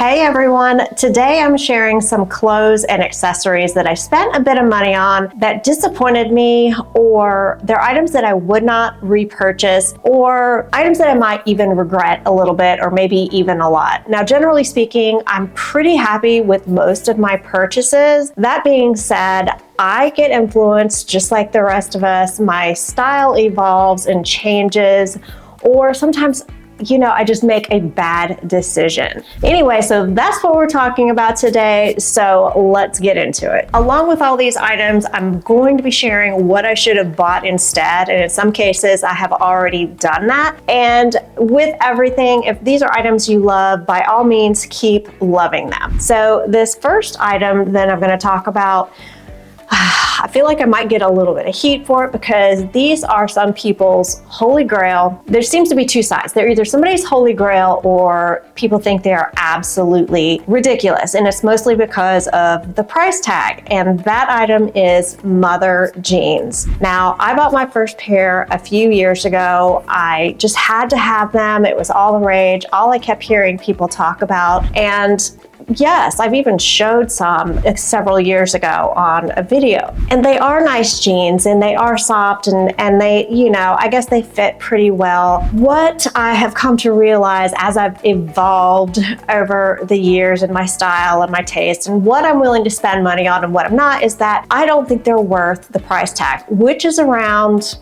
Hey everyone, today I'm sharing some clothes and accessories that I spent a bit of money on that disappointed me, or they're items that I would not repurchase, or items that I might even regret a little bit or maybe even a lot. Now, generally speaking, I'm pretty happy with most of my purchases. That being said, I get influenced just like the rest of us. My style evolves and changes, or sometimes I just make a bad decision. Anyway, so that's what we're talking about today. So let's get into it. Along with all these items, I'm going to be sharing what I should have bought instead. And in some cases, I have already done that. And with everything, if these are items you love, by all means, keep loving them. So this first item that I'm going to talk about, I feel like I might get a little bit of heat for it because these are some people's holy grail. There seems to be two sides. They're either somebody's holy grail or people think they are absolutely ridiculous. And it's mostly because of the price tag. And that item is mother jeans. Now, I bought my first pair a few years ago. I just had to have them. It was all the rage. All I kept hearing people talk about. And yes, I've even showed some several years ago on a video. And they are nice jeans and they are soft and they, I guess they fit pretty well. What I have come to realize as I've evolved over the years in my style and my taste and what I'm willing to spend money on and what I'm not is that I don't think they're worth the price tag, which is around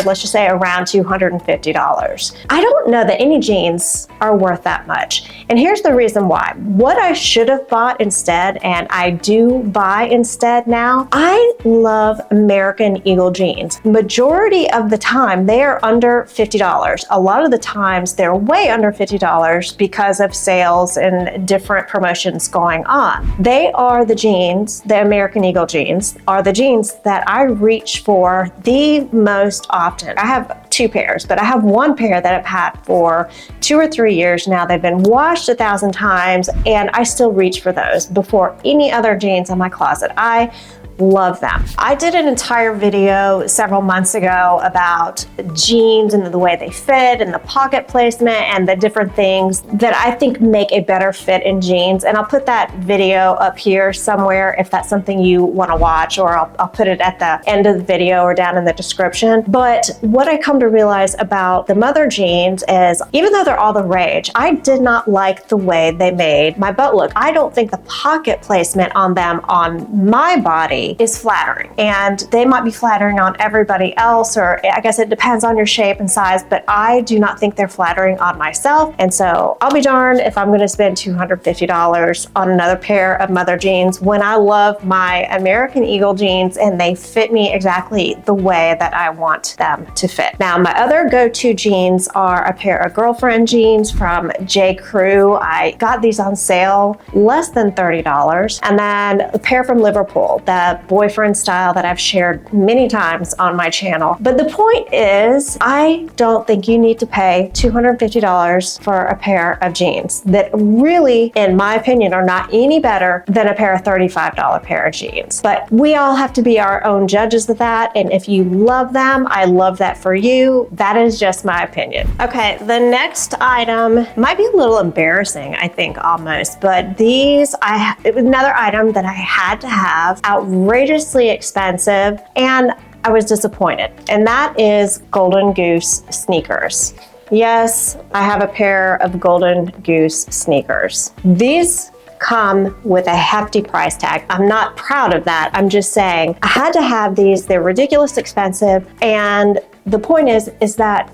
let's just say around $250. I don't know that any jeans are worth that much. And here's the reason why. What I should have bought instead, and I do buy instead now, I love American Eagle jeans. Majority of the time, they are under $50. A lot of the times, they're way under $50 because of sales and different promotions going on. They are the jeans, the American Eagle jeans, are the jeans that I reach for the most often. I have two pairs, but I have one pair that I've had for 2 or 3 years now. They've been washed 1,000 times and I still reach for those before any other jeans in my closet. I love them. I did an entire video several months ago about jeans and the way they fit and the pocket placement and the different things that I think make a better fit in jeans. And I'll put that video up here somewhere if that's something you want to watch, or I'll put it at the end of the video or down in the description. But what I come to realize about the mother jeans is even though they're all the rage, I did not like the way they made my butt look. I don't think the pocket placement on them on my body is flattering, and they might be flattering on everybody else, or I guess it depends on your shape and size, but I do not think they're flattering on myself. And so I'll be darned if I'm going to spend $250 on another pair of mother jeans when I love my American Eagle jeans and they fit me exactly the way that I want them to fit. Now, my other go-to jeans are a pair of girlfriend jeans from J. Crew. I got these on sale less than $30, and then a pair from Liverpool, the boyfriend style that I've shared many times on my channel. But the point is, I don't think you need to pay $250 for a pair of jeans that really, in my opinion, are not any better than a pair of $35 pair of jeans. But we all have to be our own judges of that. And if you love them, I love that for you. That is just my opinion. Okay, the next item might be a little embarrassing, I think, almost, but it was another item that I had to have, outrageously expensive, and I was disappointed. And that is Golden Goose sneakers. Yes, I have a pair of Golden Goose sneakers. These come with a hefty price tag. I'm not proud of that. I'm just saying I had to have these. They're ridiculously expensive. And the point is that,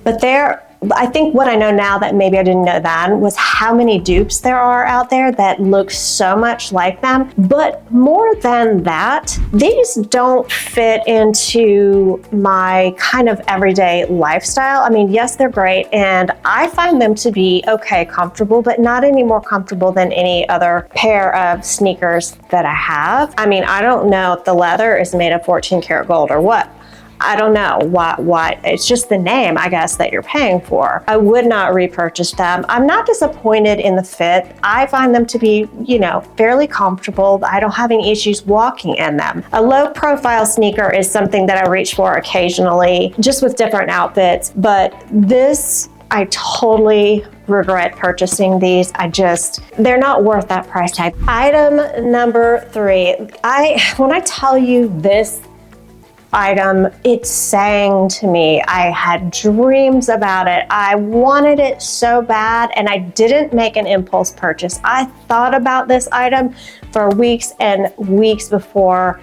I think what I know now that maybe I didn't know then was how many dupes there are out there that look so much like them. But more than that, these don't fit into my kind of everyday lifestyle. I mean, yes, they're great, and I find them to be okay, comfortable, but not any more comfortable than any other pair of sneakers that I have. I mean, I don't know if the leather is made of 14 karat gold or what. I don't know why. It's just the name, I guess, that you're paying for. I would not repurchase them. I'm not disappointed in the fit. I find them to be, fairly comfortable. I don't have any issues walking in them. A low profile sneaker is something that I reach for occasionally, just with different outfits. But this, I totally regret purchasing these. They're not worth that price tag. Item number 3. When I tell you this item, it sang to me. I had dreams about it. I wanted it so bad, and I didn't make an impulse purchase. I thought about this item for weeks and weeks before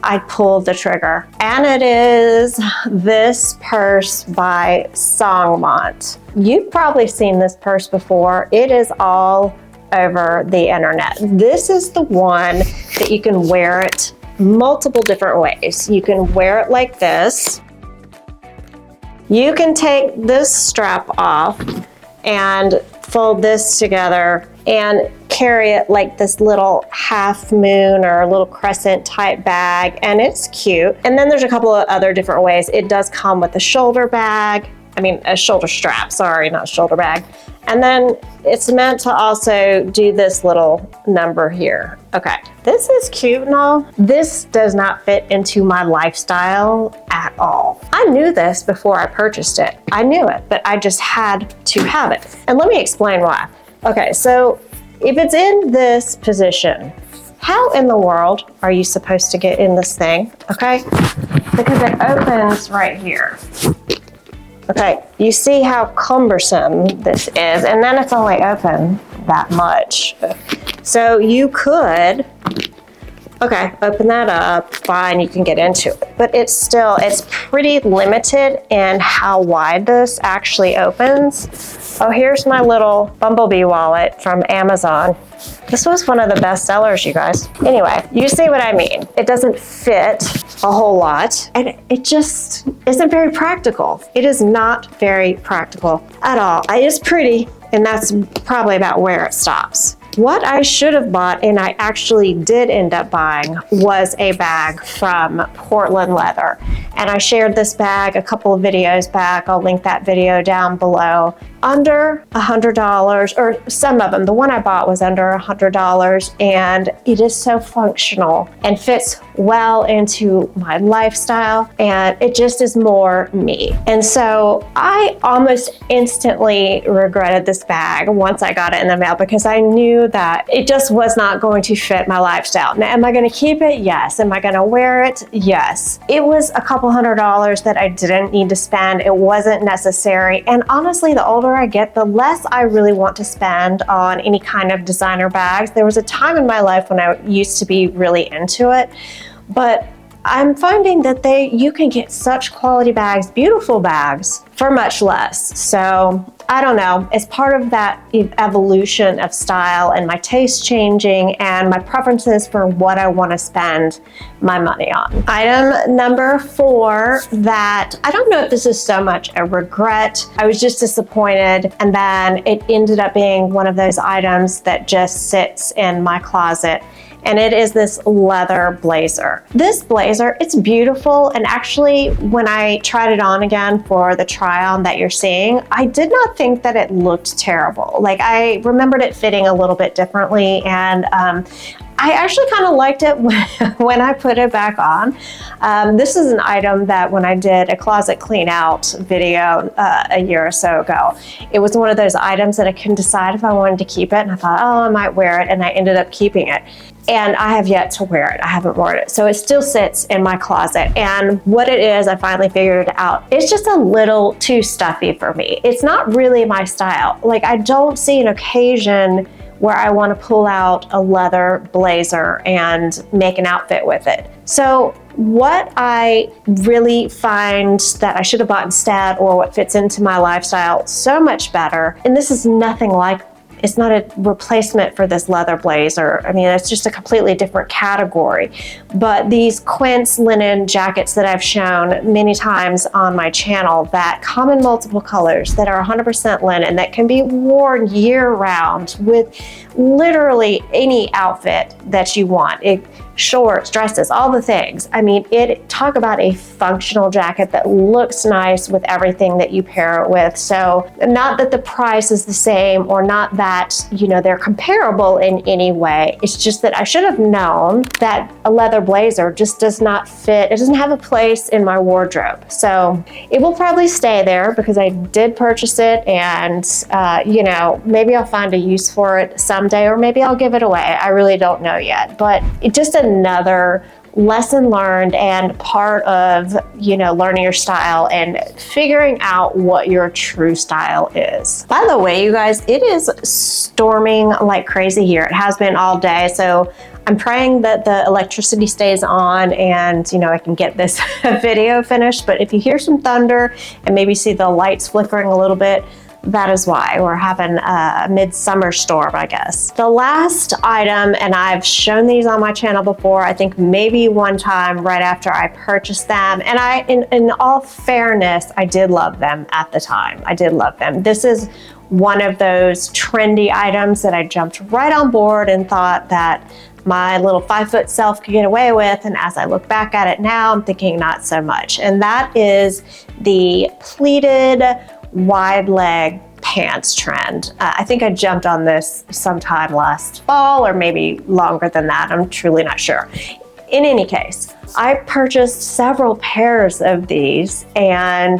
I pulled the trigger. And it is this purse by Songmont. You've probably seen this purse before. It is all over the internet. This is the one that you can wear it multiple different ways. You can wear it like this. You can take this strap off and fold this together and carry it like this little half moon or a little crescent type bag, and it's cute. And then there's a couple of other different ways. It does come with a shoulder bag. A shoulder strap, sorry, not shoulder bag. And then it's meant to also do this little number here. Okay, this is cute and all. This does not fit into my lifestyle at all. I knew this before I purchased it. I knew it, but I just had to have it. And let me explain why. Okay, so if it's in this position, how in the world are you supposed to get in this thing? Okay, because it opens right here. Okay, you see how cumbersome this is, and then it's only open that much. So you could, okay, open that up, fine, you can get into it. But it's pretty limited in how wide this actually opens. Oh, here's my little Bumblebee wallet from Amazon. This was one of the best sellers, you guys. Anyway, you see what I mean. It doesn't fit a whole lot, and it just isn't very practical. It is not very practical at all. It's pretty, and that's probably about where it stops. What I should have bought, and I actually did end up buying, was a bag from Portland Leather. And I shared this bag a couple of videos back. I'll link that video down below. Under $100, or some of them. The one I bought was under $100, and it is so functional and fits well into my lifestyle, and it just is more me. And so I almost instantly regretted this bag once I got it in the mail, because I knew that it just was not going to fit my lifestyle. Now, am I going to keep it? Yes. Am I going to wear it? Yes. It was a couple $100s that I didn't need to spend. It wasn't necessary. And honestly, the older I get, the less I really want to spend on any kind of designer bags. There was a time in my life when I used to be really into it, but I'm finding that you can get such quality bags, beautiful bags, for much less. So I don't know, it's part of that evolution of style and my taste changing and my preferences for what I want to spend my money on. Item number 4, that I don't know if this is so much a regret. I was just disappointed, and then it ended up being one of those items that just sits in my closet. And it is this leather blazer. This blazer, it's beautiful, and actually when I tried it on again for the try on that you're seeing, I did not think that it looked terrible. Like, I remembered it fitting a little bit differently, and I actually kind of liked it when I put it back on. This is an item that when I did a closet clean out video a year or so ago, it was one of those items that I couldn't decide if I wanted to keep it, and I thought, oh, I might wear it, and I ended up keeping it. And I have yet to wear it. I haven't worn it. So it still sits in my closet. And what it is, I finally figured it out. It's just a little too stuffy for me. It's not really my style. Like, I don't see an occasion where I want to pull out a leather blazer and make an outfit with it. So what I really find that I should have bought instead, or what fits into my lifestyle so much better, and this is nothing like, it's not a replacement for this leather blazer. I mean, it's just a completely different category. But these quince linen jackets that I've shown many times on my channel that come in multiple colors, that are 100% linen, that can be worn year round with literally any outfit that you want. shorts, dresses, all the things. I mean, talk about a functional jacket that looks nice with everything that you pair it with. So not that the price is the same or not that, you know, they're comparable in any way. It's just that I should have known that a leather blazer just does not fit. It doesn't have a place in my wardrobe. So it will probably stay there because I did purchase it, and you know, maybe I'll find a use for it someday, or maybe I'll give it away. I really don't know yet, but it's just another lesson learned and part of, you know, learning your style and figuring out what your true style is. By the way, you guys, it is storming like crazy here. It has been all day, so I'm praying that the electricity stays on and, you know, I can get this video finished. But if you hear some thunder and maybe see the lights flickering a little bit, that is why. We're having a midsummer storm, I guess. The last item, and I've shown these on my channel before, I think maybe one time right after I purchased them, and in all fairness, I did love them at the time. I did love them. This is one of those trendy items that I jumped right on board and thought that my little 5-foot self could get away with, and as I look back at it now, I'm thinking not so much. And that is the pleated wide leg pants trend. I think I jumped on this sometime last fall or maybe longer than that. I'm truly not sure. In any case, I purchased several pairs of these, and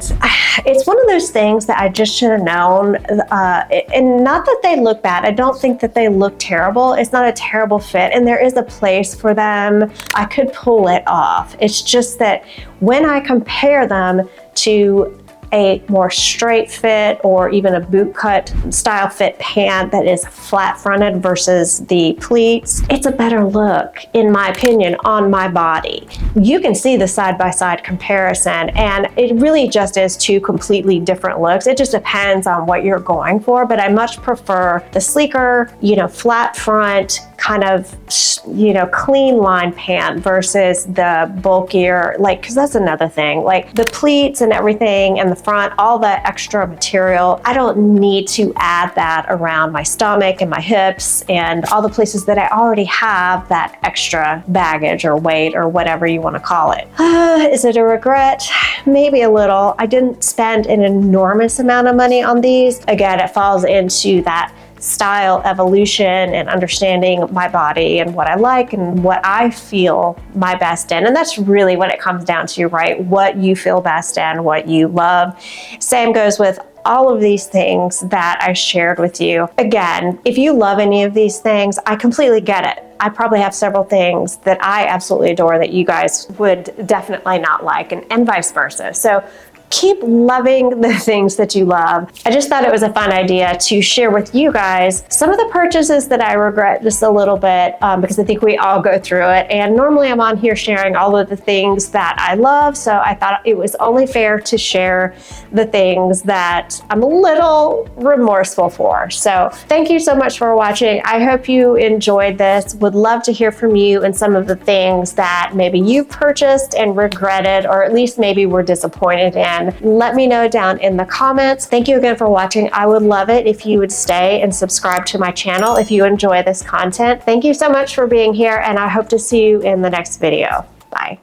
it's one of those things that I just should have known. And not that they look bad. I don't think that they look terrible. It's not a terrible fit, and there is a place for them. I could pull it off. It's just that when I compare them to a more straight fit or even a boot cut style fit pant that is flat fronted versus the pleats, it's a better look, in my opinion, on my body. You can see the side-by-side comparison, and it really just is two completely different looks. It just depends on what you're going for, but I much prefer the sleeker, you know, flat front, kind of, you know, clean line pant versus the bulkier, like, because that's another thing, like the pleats and everything and the front, all that extra material, I don't need to add that around my stomach and my hips and all the places that I already have that extra baggage or weight or whatever you want to call it. Is it a regret? Maybe a little. I didn't spend an enormous amount of money on these. Again, it falls into that style evolution and understanding my body and what I like and what I feel my best in. And that's really what it comes down to, right? What you feel best in, what you love. Same goes with all of these things that I shared with you. Again, if you love any of these things, I completely get it. I probably have several things that I absolutely adore that you guys would definitely not like, and vice versa. So keep loving the things that you love. I just thought it was a fun idea to share with you guys some of the purchases that I regret just a little bit, because I think we all go through it. And normally I'm on here sharing all of the things that I love. So I thought it was only fair to share the things that I'm a little remorseful for. So thank you so much for watching. I hope you enjoyed this. Would love to hear from you and some of the things that maybe you purchased and regretted, or at least maybe were disappointed in. Let me know down in the comments. Thank you again for watching. I would love it if you would stay and subscribe to my channel if you enjoy this content. Thank you so much for being here, and I hope to see you in the next video. Bye.